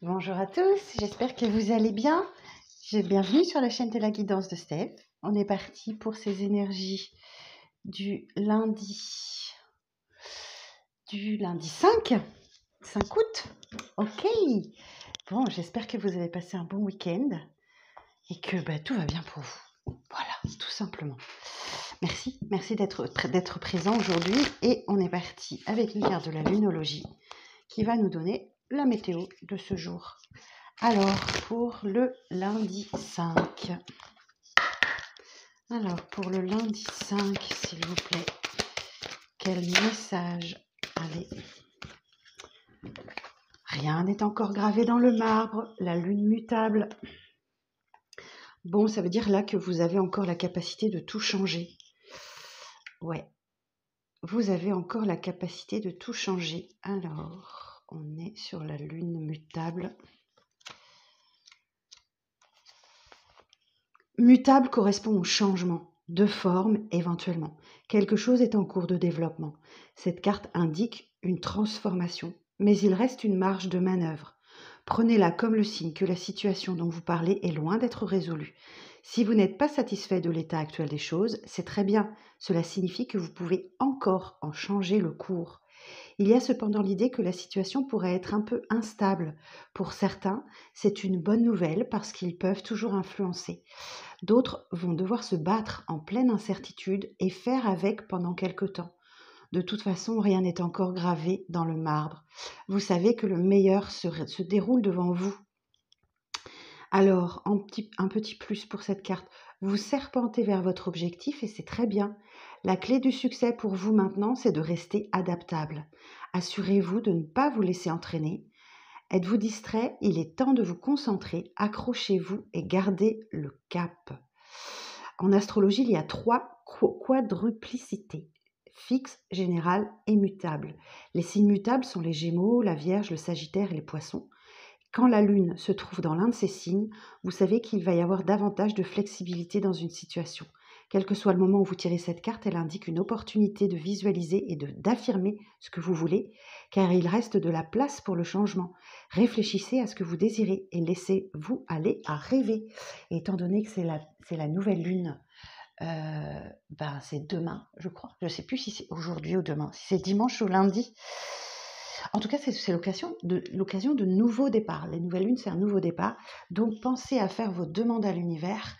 Bonjour à tous, j'espère que vous allez bien. Bienvenue sur la chaîne de la guidance de Steph. On est parti pour ces énergies du lundi 5 août. Ok. Bon, j'espère que vous avez passé un bon week-end et que tout va bien pour vous. Voilà, tout simplement. Merci d'être présent aujourd'hui et on est parti avec une carte de la lunologie qui va nous donner la météo de ce jour. Alors, pour le lundi 5. S'il vous plaît, quel message? Allez. Rien n'est encore gravé dans le marbre, la lune mutable. Bon, ça veut dire là que vous avez encore la capacité de tout changer. Ouais, vous avez encore la capacité de tout changer. Alors, on est sur la lune mutable. Mutable correspond au changement de forme éventuellement. Quelque chose est en cours de développement. Cette carte indique une transformation, mais il reste une marge de manœuvre. Prenez-la comme le signe que la situation dont vous parlez est loin d'être résolue. Si vous n'êtes pas satisfait de l'état actuel des choses, c'est très bien. Cela signifie que vous pouvez encore en changer le cours. Il y a cependant l'idée que la situation pourrait être un peu instable. Pour certains, c'est une bonne nouvelle parce qu'ils peuvent toujours influencer. D'autres vont devoir se battre en pleine incertitude et faire avec pendant quelque temps. De toute façon, rien n'est encore gravé dans le marbre. Vous savez que le meilleur se déroule devant vous. Alors, un petit plus pour cette carte, vous serpentez vers votre objectif et c'est très bien. La clé du succès pour vous maintenant, c'est de rester adaptable. Assurez-vous de ne pas vous laisser entraîner. Êtes-vous distrait? Il est temps de vous concentrer, accrochez-vous et gardez le cap. En astrologie, il y a 3 quadruplicités, fixe, générale et mutable. Les signes mutables sont les Gémeaux, la Vierge, le Sagittaire et les Poissons. Quand la Lune se trouve dans l'un de ces signes, vous savez qu'il va y avoir davantage de flexibilité dans une situation. Quel que soit le moment où vous tirez cette carte, elle indique une opportunité de visualiser et d'affirmer ce que vous voulez, car il reste de la place pour le changement. Réfléchissez à ce que vous désirez et laissez-vous aller à rêver. Et étant donné que c'est la nouvelle Lune, c'est demain, je crois. Je ne sais plus si c'est aujourd'hui ou demain, si c'est dimanche ou lundi. En tout cas, c'est l'occasion de nouveaux départs. Les nouvelles lunes, c'est un nouveau départ. Donc, pensez à faire vos demandes à l'univers.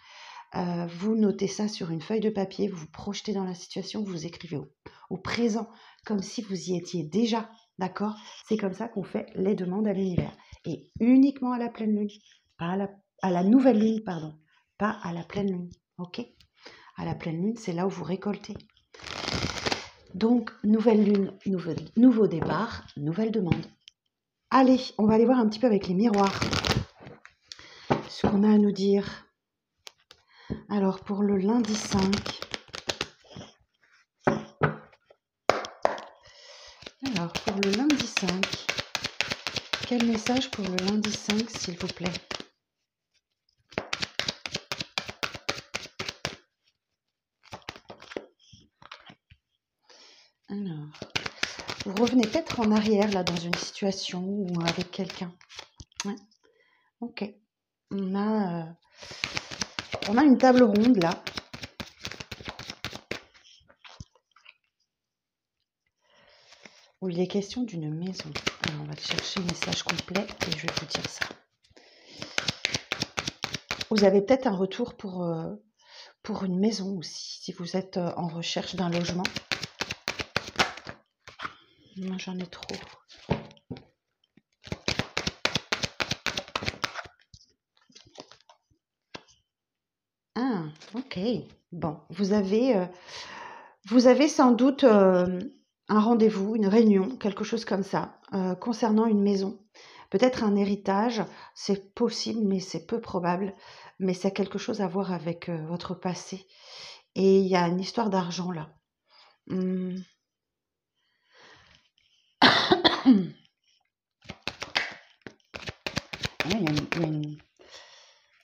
Vous notez ça sur une feuille de papier, vous vous projetez dans la situation, vous écrivez au présent, comme si vous y étiez déjà, d'accord? C'est comme ça qu'on fait les demandes à l'univers. Et uniquement à la pleine lune, pas à la nouvelle lune, pardon, pas à la pleine lune, ok? À la pleine lune, c'est là où vous récoltez. Donc, nouvelle lune, nouveau départ, nouvelle demande. Allez, on va aller voir un petit peu avec les miroirs ce qu'on a à nous dire. Alors, pour le lundi 5. Quel message pour le lundi 5, s'il vous plaît? Alors, vous revenez peut-être en arrière, là, dans une situation ou avec quelqu'un. Ouais. Ok. On a une table ronde, là. Où il est question d'une maison. Alors, on va chercher le message complet et je vais vous dire ça. Vous avez peut-être un retour pour une maison aussi, si vous êtes en recherche d'un logement. Moi, j'en ai trop. Ah, ok. Bon, vous avez sans doute un rendez-vous, une réunion, quelque chose comme ça, concernant une maison. Peut-être un héritage, c'est possible, mais c'est peu probable. Mais c'est quelque chose à voir avec votre passé. Et il y a une histoire d'argent là. Il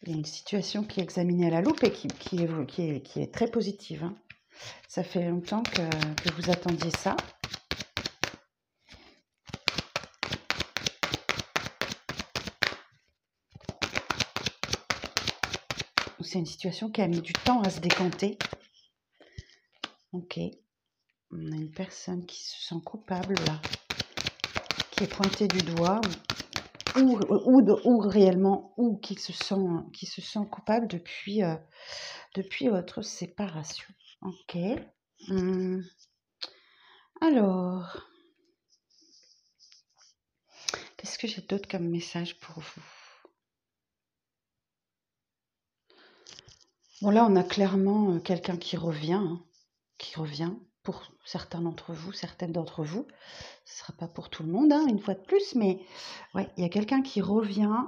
y a une situation qui est examinée à la loupe et qui est très positive. Hein. Ça fait longtemps que vous attendiez ça. c'est une situation qui a mis du temps à se décanter. Ok. On a une personne qui se sent coupable là, qui est pointée du doigt, ou réellement, ou qui se sent coupable depuis votre séparation. Ok. Alors, qu'est-ce que j'ai d'autre comme message pour vous? Bon, là, on a clairement quelqu'un qui revient, pour certains d'entre vous, certaines d'entre vous. Ce ne sera pas pour tout le monde, hein, une fois de plus, mais ouais, il y a quelqu'un qui revient,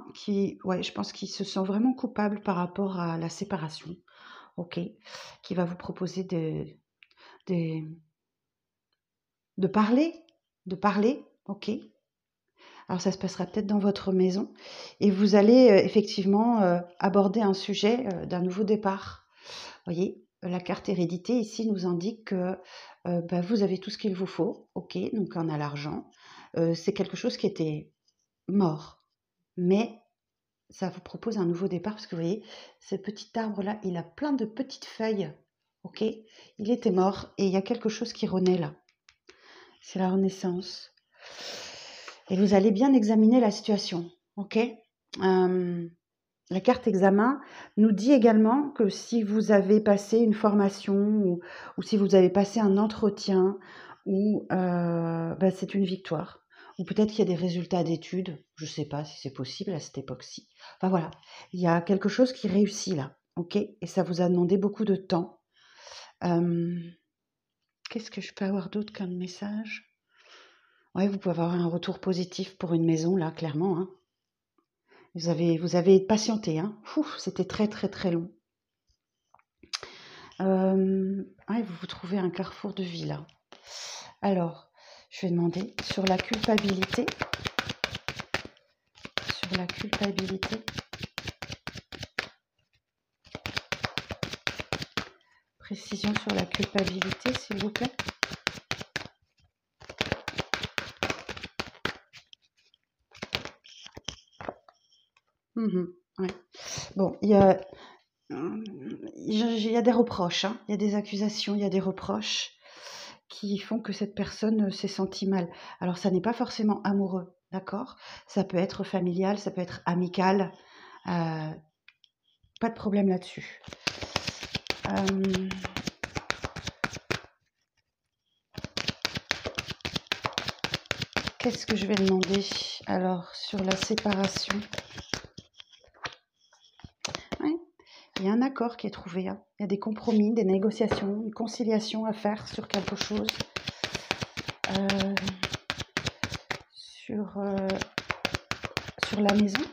ouais, je pense qu'il se sent vraiment coupable par rapport à la séparation, ok, qui va vous proposer de parler, ok. Alors ça se passera peut-être dans votre maison et vous allez effectivement aborder un sujet d'un nouveau départ. Vous voyez, la carte hérédité ici nous indique que vous avez tout ce qu'il vous faut, ok, donc on a l'argent. C'est quelque chose qui était mort, mais ça vous propose un nouveau départ parce que vous voyez, ce petit arbre-là, il a plein de petites feuilles, ok. Il était mort et il y a quelque chose qui renaît là. C'est la renaissance. Et vous allez bien examiner la situation, ok. La carte examen nous dit également que si vous avez passé une formation ou si vous avez passé un entretien, ou c'est une victoire. Ou peut-être qu'il y a des résultats d'études, je ne sais pas si c'est possible à cette époque-ci. Enfin voilà, il y a quelque chose qui réussit là, ok. Et ça vous a demandé beaucoup de temps. Qu'est-ce que je peux avoir d'autre comme message? Ouais, vous pouvez avoir un retour positif pour une maison là, clairement, hein. Vous avez patienté, hein. C'était très très très long. Vous trouvez un carrefour de vie là. Alors, je vais demander sur la culpabilité. Sur la culpabilité. Précision sur la culpabilité, s'il vous plaît. Ouais. Bon, il y a des reproches, hein. Il y a des accusations, il y a des reproches qui font que cette personne s'est sentie mal. Alors, ça n'est pas forcément amoureux, d'accord? Ça peut être familial, ça peut être amical. Pas de problème là-dessus. Qu'est-ce que je vais demander? Alors, sur la séparation. Ouais. Il y a un accord qui est trouvé, hein. Il y a des compromis, des négociations, une conciliation à faire sur quelque chose. Sur la maison.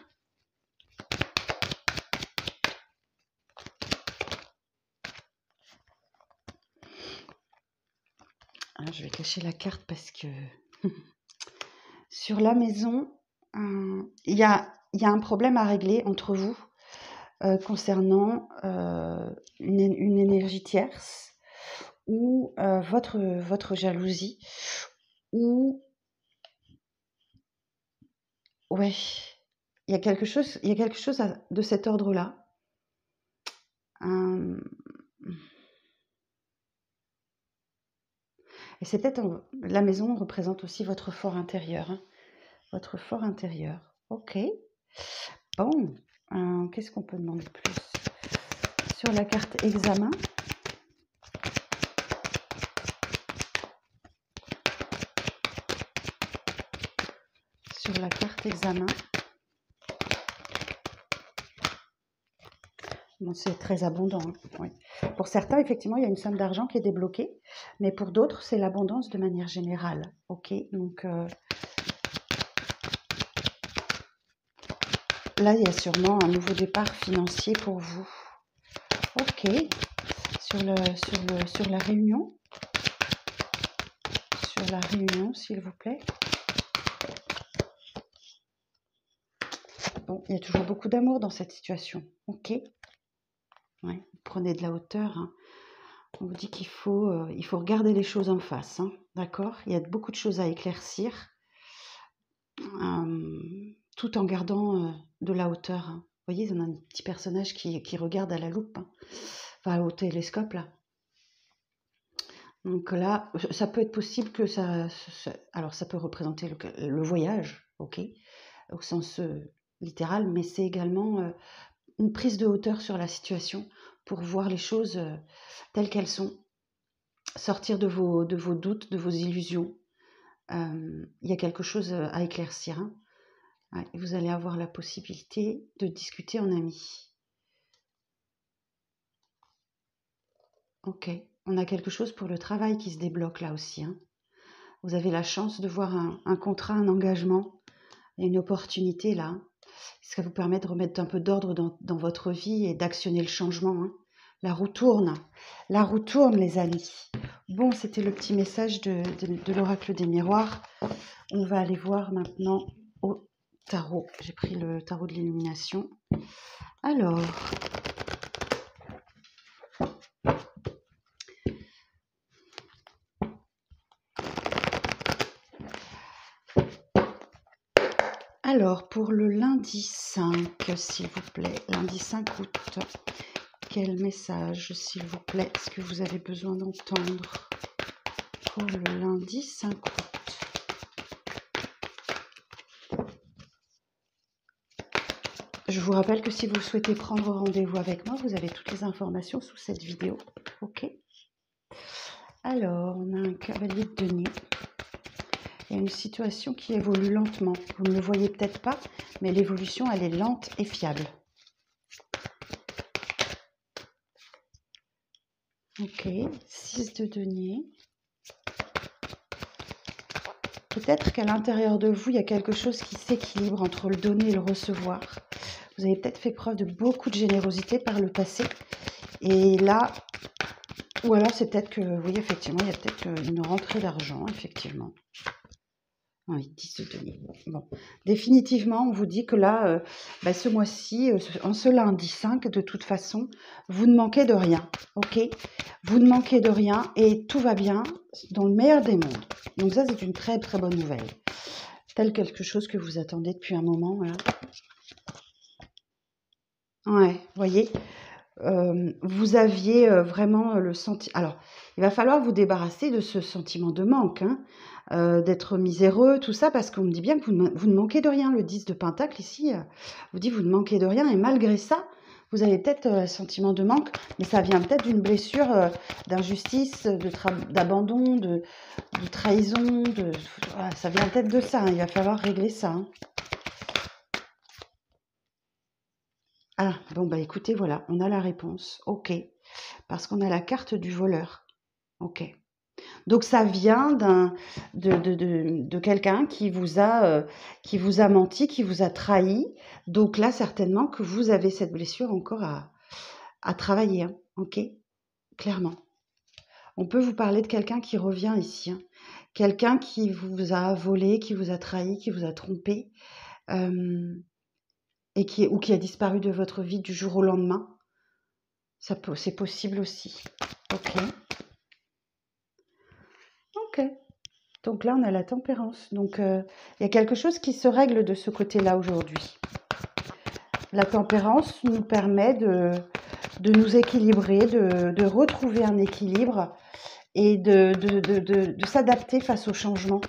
Alors, je vais cacher la carte parce que sur la maison, il y a un problème à régler entre vous concernant une énergie tierce ou votre jalousie, ou ouais, il y a quelque chose de cet ordre-là. Et c'est peut-être la maison représente aussi votre fort intérieur, hein. Votre fort intérieur. Ok. Bon, qu'est-ce qu'on peut demander plus? Sur la carte examen. Sur la carte examen. Bon, c'est très abondant, hein. Oui. Pour certains, effectivement, il y a une somme d'argent qui est débloquée, mais pour d'autres, c'est l'abondance de manière générale. Ok, donc là, il y a sûrement un nouveau départ financier pour vous. Ok, sur la réunion. Sur la réunion, s'il vous plaît. Bon, il y a toujours beaucoup d'amour dans cette situation. Ok. Ouais, prenez de la hauteur, hein. On vous dit qu'il faut regarder les choses en face, hein. D'accord? Il y a beaucoup de choses à éclaircir, tout en gardant de la hauteur, hein. voyez, on a un petit personnage qui regarde à la loupe, hein. Enfin au télescope là. Donc là, ça peut être possible que alors ça peut représenter le voyage, ok, au sens littéral, mais c'est également une prise de hauteur sur la situation pour voir les choses telles qu'elles sont, sortir de vos doutes, de vos illusions. Il y a quelque chose à éclaircir, hein. Ouais, vous allez avoir la possibilité de discuter en ami. Ok, on a quelque chose pour le travail qui se débloque là aussi, hein. Vous avez la chance de voir un contrat, un engagement, il y a une opportunité là. Ça vous permet de remettre un peu d'ordre dans votre vie et d'actionner le changement, hein. La roue tourne, les amis. Bon, c'était le petit message de l'oracle des miroirs. On va aller voir maintenant au tarot. J'ai pris le tarot de l'illumination. Alors, pour le lundi 5, s'il vous plaît, lundi 5 août, quel message, s'il vous plaît, est-ce que vous avez besoin d'entendre pour le lundi 5 août? Je vous rappelle que si vous souhaitez prendre rendez-vous avec moi, vous avez toutes les informations sous cette vidéo. Ok. Alors, on a un cavalier de denier. Il y a une situation qui évolue lentement. Vous ne le voyez peut-être pas, mais l'évolution, elle est lente et fiable. Ok, 6 de denier. Peut-être qu'à l'intérieur de vous, il y a quelque chose qui s'équilibre entre le donner et le recevoir. Vous avez peut-être fait preuve de beaucoup de générosité par le passé. Et là, ou alors c'est peut-être que, oui, effectivement, il y a peut-être une rentrée d'argent, effectivement. Oui, 10 de denier. Bon, définitivement, on vous dit que là, ce mois-ci, en ce lundi 5, de toute façon, vous ne manquez de rien, ok? Vous ne manquez de rien et tout va bien dans le meilleur des mondes. Donc ça, c'est une très très bonne nouvelle. Tel quelque chose que vous attendez depuis un moment, voilà. Ouais, voyez, vous aviez vraiment le sentiment. Alors, il va falloir vous débarrasser de ce sentiment de manque, hein, d'être miséreux, tout ça, parce qu'on me dit bien que vous ne manquez de rien. Le 10 de Pentacle, ici, vous dit vous ne manquez de rien, et malgré ça, vous avez peut-être un sentiment de manque, mais ça vient peut-être d'une blessure d'injustice, d'abandon, de trahison, voilà, ça vient peut-être de ça, hein, il va falloir régler ça, hein. Ah, bon, bah écoutez, voilà, on a la réponse. Ok. Parce qu'on a la carte du voleur. Ok. Donc ça vient de quelqu'un qui vous a menti, qui vous a trahi. Donc là, certainement que vous avez cette blessure encore à travailler, hein. Ok. Clairement. On peut vous parler de quelqu'un qui revient ici, hein. Quelqu'un qui vous a volé, qui vous a trahi, qui vous a trompé. Et qui a disparu de votre vie du jour au lendemain. C'est possible aussi. Ok. Ok. Donc là, on a la tempérance. Donc, il y a quelque chose qui se règle de ce côté-là aujourd'hui. La tempérance nous permet de nous équilibrer, de retrouver un équilibre et de s'adapter face au changement.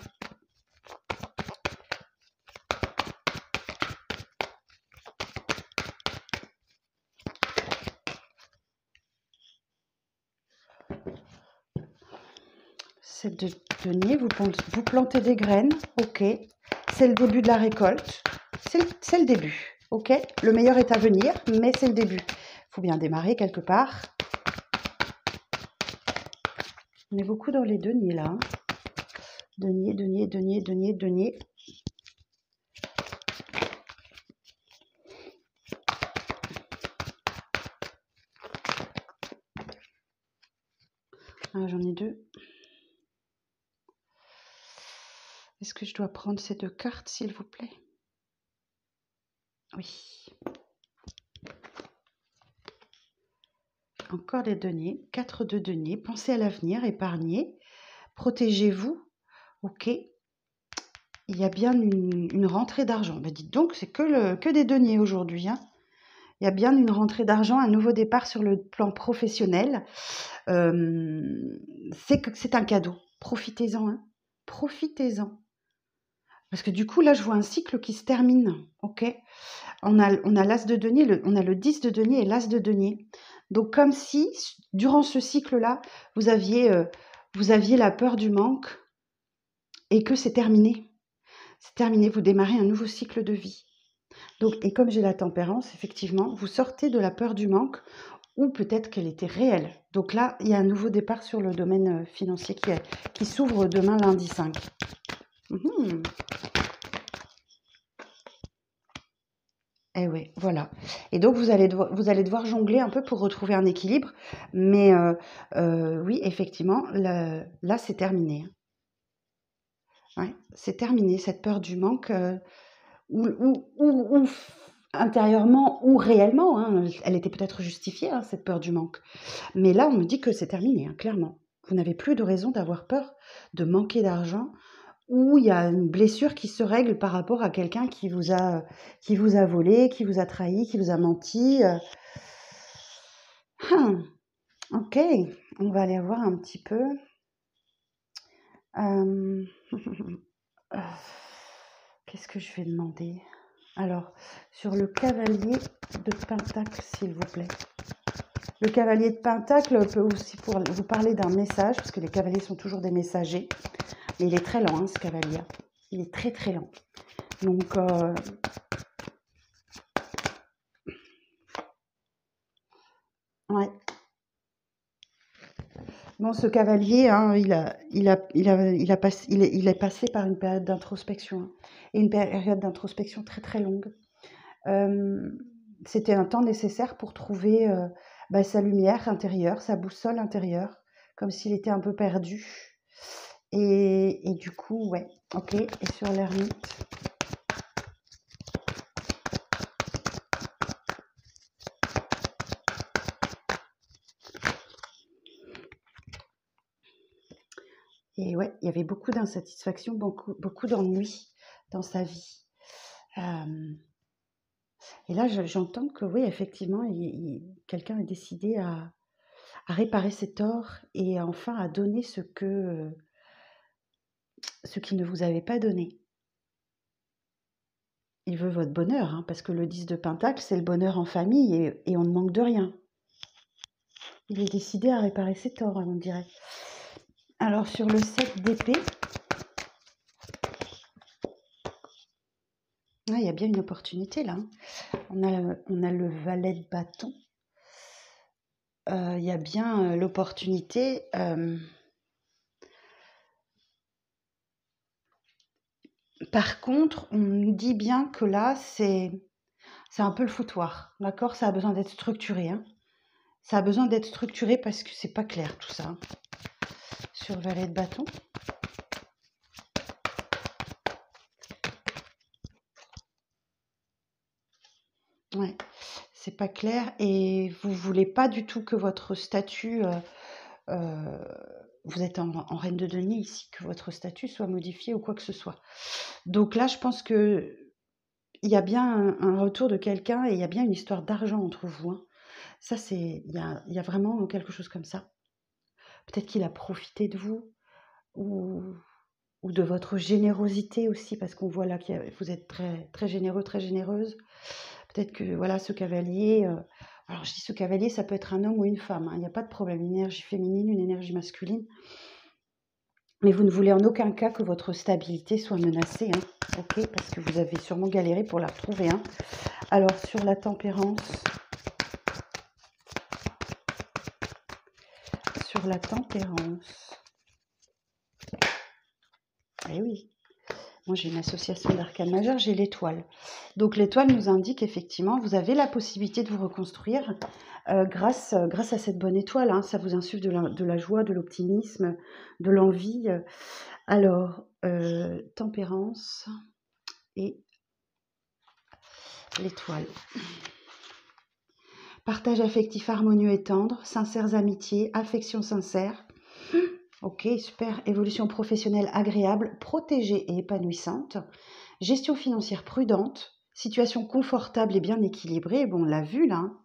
C'est de denier, vous plantez des graines, ok. C'est le début de la récolte, c'est le début, ok. Le meilleur est à venir, mais c'est le début. Il faut bien démarrer quelque part. On est beaucoup dans les deniers là, hein. Denier, denier, denier, denier, denier. Ah, j'en ai deux. Est-ce que je dois prendre ces deux cartes, s'il vous plaît? Oui. Encore des deniers. 4 de deniers. Pensez à l'avenir, épargnez. Protégez-vous. Ok. Il y a bien une rentrée d'argent. Ben dites donc, c'est que des deniers aujourd'hui, hein. Il y a bien une rentrée d'argent, un nouveau départ sur le plan professionnel. C'est un cadeau. Profitez-en, hein. Profitez-en. Parce que du coup, là, je vois un cycle qui se termine. Ok. On a l'as de denier, on a le 10 de denier et l'as de denier. Donc, comme si, durant ce cycle-là, vous aviez la peur du manque et que c'est terminé. C'est terminé, vous démarrez un nouveau cycle de vie. Donc, et comme j'ai la tempérance, effectivement, vous sortez de la peur du manque ou peut-être qu'elle était réelle. Donc là, il y a un nouveau départ sur le domaine financier qui s'ouvre demain lundi 5. Mhm. Eh oui, voilà. Et donc vous allez devoir jongler un peu pour retrouver un équilibre. Mais oui, effectivement, là, c'est terminé. Ouais, c'est terminé, cette peur du manque, ou intérieurement ou réellement, hein, elle était peut-être justifiée, hein, cette peur du manque. Mais là, on me dit que c'est terminé, hein, clairement. Vous n'avez plus de raison d'avoir peur de manquer d'argent ou il y a une blessure qui se règle par rapport à quelqu'un qui vous a volé, qui vous a trahi, qui vous a menti. Ok, on va aller voir un petit peu. Euh, Qu'est-ce que je vais demander? Alors, sur le cavalier de Pentacle, s'il vous plaît. Le cavalier de Pentacle peut aussi vous parler d'un message, parce que les cavaliers sont toujours des messagers. Mais il est très lent, hein, ce cavalier. Il est très très lent. Donc, ouais. Bon, ce cavalier, hein, il est passé par une période d'introspection, hein, et une période d'introspection très très longue. Euh, C'était un temps nécessaire pour trouver sa lumière intérieure, sa boussole intérieure, comme s'il était un peu perdu. Et du coup, ouais, ok. Et sur l'ermite, et ouais, il y avait beaucoup d'insatisfaction, beaucoup d'ennui dans sa vie. Et là, j'entends que oui, effectivement, quelqu'un est décidé à réparer ses torts et enfin à donner ce qu'il ne vous avait pas donné. Il veut votre bonheur, hein, parce que le 10 de Pentacle, c'est le bonheur en famille et on ne manque de rien. Il est décidé à réparer ses torts, on dirait. Alors, sur le 7 d'épée, il y a bien une opportunité là. On a le valet de bâton. Il y a bien l'opportunité. Par contre, on nous dit bien que là, c'est un peu le foutoir. D'accord? Ça a besoin d'être structuré, hein. Ça a besoin d'être structuré parce que c'est pas clair tout ça, hein. Sur le valet de bâton. Ouais, c'est pas clair et vous voulez pas du tout que votre statut, vous êtes en reine de denier ici, que votre statut soit modifié ou quoi que ce soit. Donc là, je pense que il y a bien un retour de quelqu'un et il y a bien une histoire d'argent entre vous, hein. Ça, il y a vraiment quelque chose comme ça. Peut-être qu'il a profité de vous ou, ou de votre générosité aussi, parce qu'on voit là que vous êtes très, très généreux, très généreuse. Peut-être que voilà, ce cavalier, alors je dis ce cavalier, ça peut être un homme ou une femme, hein, il n'y a pas de problème, une énergie féminine, une énergie masculine. Mais vous ne voulez en aucun cas que votre stabilité soit menacée, hein, ok, parce que vous avez sûrement galéré pour la retrouver, hein. Alors sur la tempérance, eh oui, moi j'ai une association d'arcanes majeures, j'ai l'étoile. Donc l'étoile nous indique effectivement, vous avez la possibilité de vous reconstruire grâce à cette bonne étoile, hein. Ça vous insuffle de la joie, de l'optimisme, de l'envie. Alors, tempérance et l'étoile. Partage affectif harmonieux et tendre, sincères amitiés, affection sincère. Ok, super. Évolution professionnelle agréable, protégée et épanouissante. Gestion financière prudente. situation confortable et bien équilibrée, bon, on l'a vu là, hein.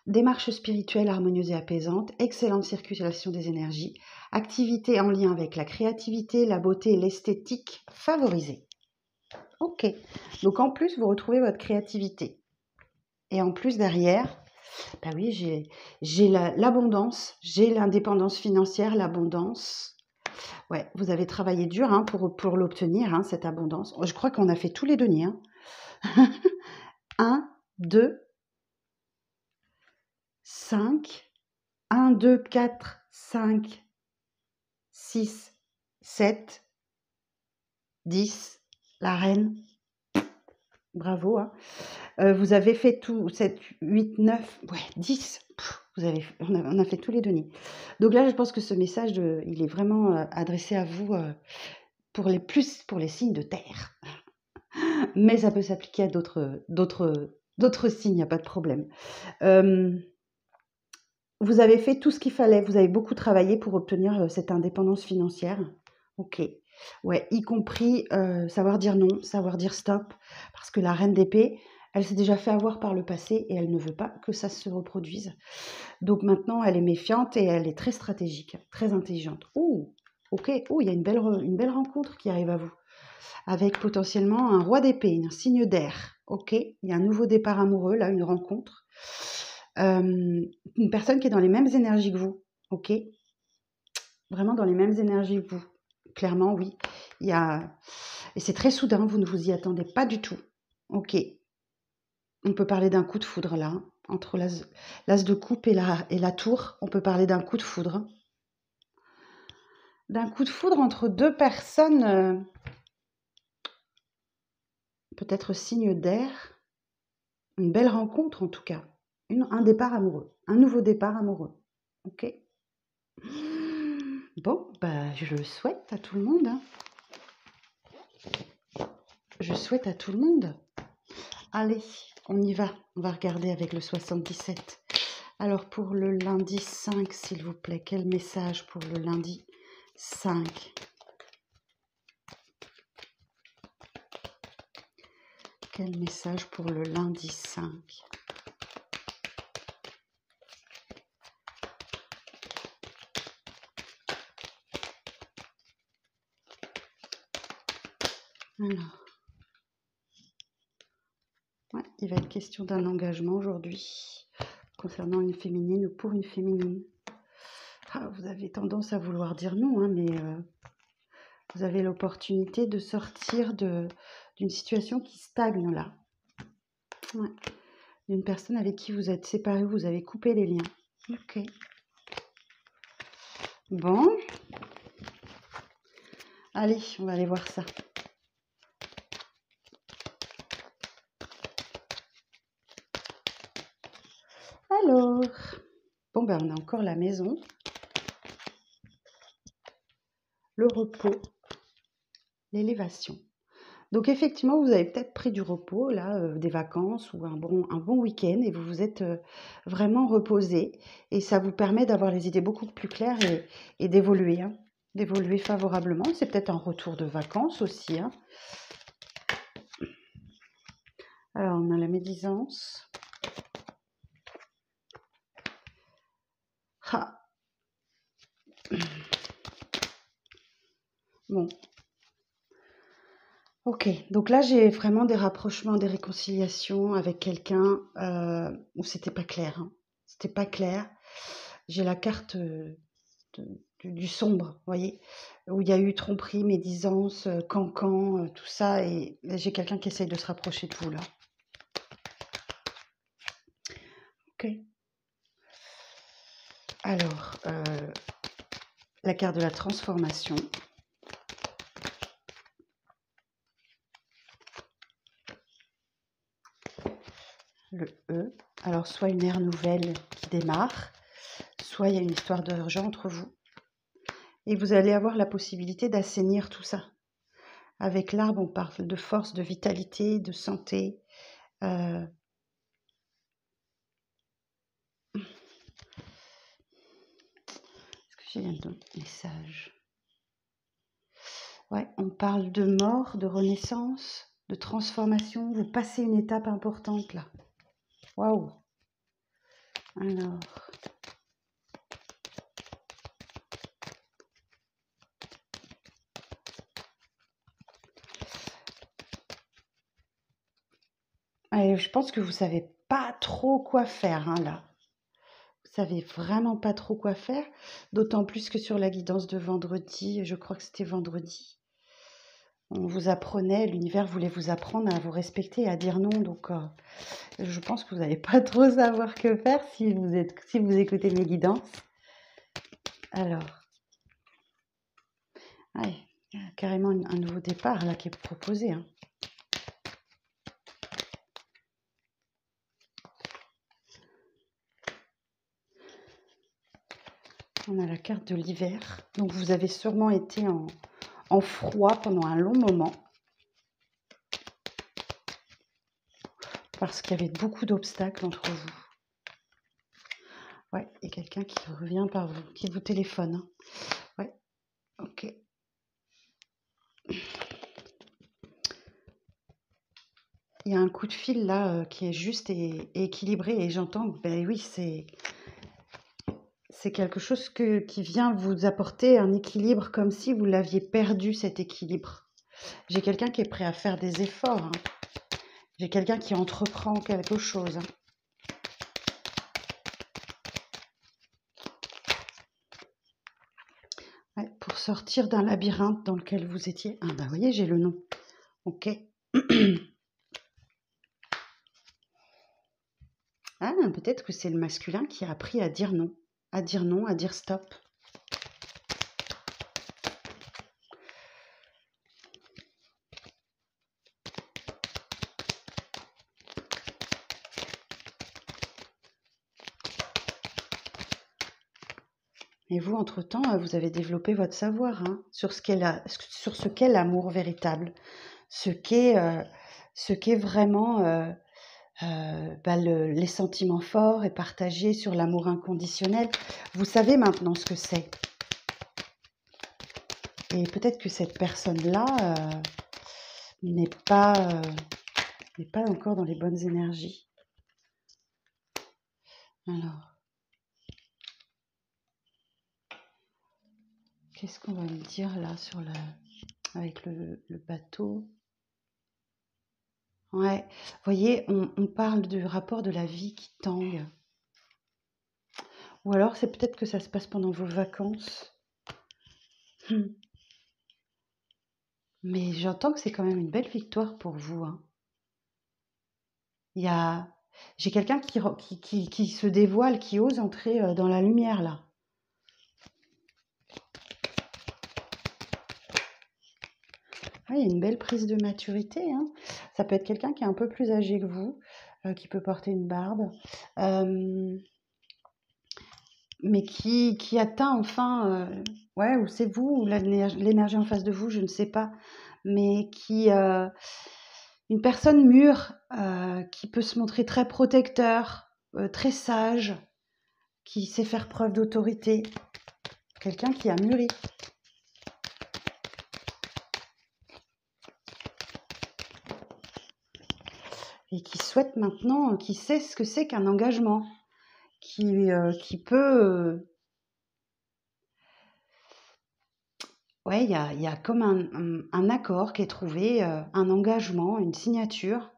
Démarche spirituelle harmonieuse et apaisante, excellente circulation des énergies, activité en lien avec la créativité, la beauté et l'esthétique favorisée. Ok, donc en plus, vous retrouvez votre créativité. Et en plus, derrière, bah oui, j'ai l'abondance, j'ai l'indépendance financière, l'abondance. Ouais, vous avez travaillé dur hein, pour l'obtenir, hein, cette abondance. Je crois qu'on a fait tous les deniers. Hein. 1, 2, 5, 1, 2, 4, 5, 6, 7, 10, la reine. Bravo. Hein. Vous avez fait tout, 7, 8, 9, ouais, 10. On a fait tous les deniers. Donc là, je pense que ce message, il est vraiment adressé à vous pour les signes de terre. Mais ça peut s'appliquer à d'autres signes, il n'y a pas de problème. Vous avez fait tout ce qu'il fallait, vous avez beaucoup travaillé pour obtenir cette indépendance financière. Ok. Ouais, y compris savoir dire non, savoir dire stop, parce que la reine d'épée, elle s'est déjà fait avoir par le passé et elle ne veut pas que ça se reproduise. Donc maintenant, elle est méfiante et elle est très stratégique, très intelligente. Oh, ok. Oh, il y a une belle rencontre qui arrive à vous, avec potentiellement un roi d'épée, un signe d'air. Ok, il y a un nouveau départ amoureux, là, une rencontre. Une personne qui est dans les mêmes énergies que vous. Ok, vraiment dans les mêmes énergies que vous. Clairement, oui. Il y a... Et c'est très soudain, vous ne vous y attendez pas du tout. Ok. On peut parler d'un coup de foudre là. Hein. Entre l'as de coupe et la tour, on peut parler d'un coup de foudre. D'un coup de foudre entre deux personnes, peut-être signe d'air. Une belle rencontre en tout cas. Un départ amoureux. Un nouveau départ amoureux. Ok. Bon, bah, je le souhaite à tout le monde. Hein. Je souhaite à tout le monde. Allez, on y va. On va regarder avec le 77. Alors, pour le lundi 5, s'il vous plaît, quel message pour le lundi 5? Quel message pour le lundi 5? Alors, ouais, il va être question d'un engagement aujourd'hui concernant une féminine ou pour une féminine. Ah, vous avez tendance à vouloir dire non, hein, mais vous avez l'opportunité de sortir d'une situation qui stagne là. Ouais. D'une personne avec qui vous êtes séparés, vous avez coupé les liens. Ok. Bon. Allez, on va aller voir ça. Alors, bon ben on a encore la maison, le repos, l'élévation. Donc effectivement, vous avez peut-être pris du repos, là, des vacances ou un bon week-end et vous vous êtes vraiment reposé. Et ça vous permet d'avoir les idées beaucoup plus claires et d'évoluer, hein, d'évoluer favorablement. C'est peut-être un retour de vacances aussi. Hein. Alors, on a la médisance. Ah. Bon. Ok, donc là j'ai vraiment des rapprochements, des réconciliations avec quelqu'un où c'était pas clair. Hein. C'était pas clair. J'ai la carte du sombre, vous voyez, où il y a eu tromperie, médisance, cancan, tout ça, et j'ai quelqu'un qui essaye de se rapprocher de vous là. Ok. Alors, la carte de la transformation. Le E. Alors, soit une ère nouvelle qui démarre, soit il y a une histoire d'argent entre vous. Et vous allez avoir la possibilité d'assainir tout ça. Avec l'arbre, on parle de force, de vitalité, de santé. Est-ce que j'ai un autre message? Ouais, on parle de mort, de renaissance. de transformation. Vous passez une étape importante là. Waouh! Alors, allez, je pense que vous savez pas trop quoi faire hein, là. Vous savez vraiment pas trop quoi faire, d'autant plus que sur la guidance de vendredi, je crois que c'était vendredi, on vous apprenait, l'univers voulait vous apprendre à vous respecter et à dire non, donc je pense que vous n'allez pas trop savoir que faire si vous écoutez mes guidances. Alors, ouais, il y a carrément un nouveau départ là qui est proposé. Hein. On a la carte de l'hiver. Donc vous avez sûrement été en froid pendant un long moment. Parce qu'il y avait beaucoup d'obstacles entre vous. Ouais, et quelqu'un qui revient par vous, qui vous téléphone. Hein. Ouais, ok. Il y a un coup de fil là qui est juste et équilibré et j'entends que ben oui, c'est quelque chose qui vient vous apporter un équilibre comme si vous l'aviez perdu cet équilibre. J'ai quelqu'un qui est prêt à faire des efforts. Hein. J'ai quelqu'un qui entreprend quelque chose. Hein. Ouais, pour sortir d'un labyrinthe dans lequel vous étiez. Ah bah vous voyez, j'ai le nom. Ok. Ah, peut-être que c'est le masculin qui a appris à dire non. À dire non, à dire stop. Et vous, entre-temps, vous avez développé votre savoir hein, sur ce qu'est l'amour véritable, ce qu'est vraiment les sentiments forts et partagés sur l'amour inconditionnel. Vous savez maintenant ce que c'est. Et peut-être que cette personne-là n'est pas encore dans les bonnes énergies. Alors, qu'est-ce qu'on va me dire là avec le bateau? Ouais, vous voyez, on parle du rapport de la vie qui tangue. Ou alors c'est peut-être que ça se passe pendant vos vacances. Mais j'entends que c'est quand même une belle victoire pour vous. Hein. J'ai quelqu'un qui se dévoile, qui ose entrer dans la lumière là. Ah, il y a une belle prise de maturité. Hein. Ça peut être quelqu'un qui est un peu plus âgé que vous, qui peut porter une barbe, mais qui atteint enfin, ouais, ou c'est vous, ou l'énergie en face de vous, je ne sais pas, mais une personne mûre, qui peut se montrer très protecteur, très sage, qui sait faire preuve d'autorité, quelqu'un qui a mûri. Et qui souhaite maintenant, qui sait ce que c'est qu'un engagement, qui peut... ouais, il y a comme un accord qui est trouvé, un engagement, une signature.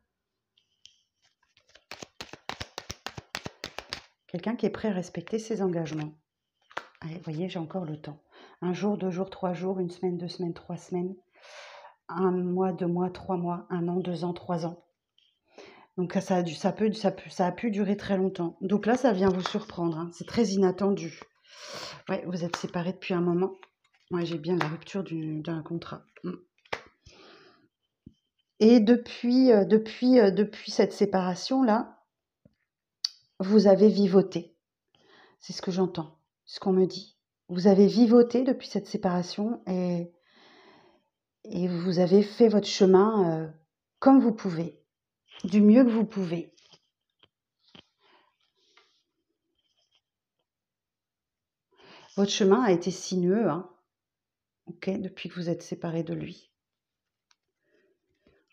Quelqu'un qui est prêt à respecter ses engagements. Allez, vous voyez, j'ai encore le temps. 1 jour, 2 jours, 3 jours, 1 semaine, 2 semaines, 3 semaines, 1 mois, 2 mois, 3 mois, 1 an, 2 ans, 3 ans. Donc ça a pu durer très longtemps. Donc là, ça vient vous surprendre. Hein. C'est très inattendu. Ouais, vous êtes séparés depuis un moment. Ouais, j'ai bien la rupture d'un contrat. Et depuis cette séparation-là, vous avez vivoté. C'est ce que j'entends, ce qu'on me dit. Vous avez vivoté depuis cette séparation et vous avez fait votre chemin comme vous pouvez, du mieux que vous pouvez. Votre chemin a été sinueux, hein, okay, depuis que vous êtes séparés de lui.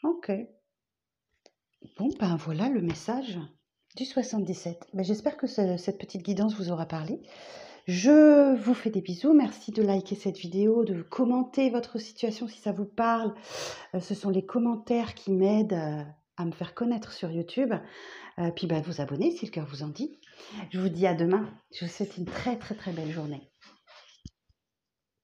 OK. Bon, ben voilà le message du 77. Ben, j'espère que cette petite guidance vous aura parlé. Je vous fais des bisous. Merci de liker cette vidéo, de commenter votre situation si ça vous parle. Ce sont les commentaires qui m'aident à me faire connaître sur YouTube. Puis ben, vous abonner si le cœur vous en dit. Je vous dis à demain. Je vous souhaite une très très très belle journée.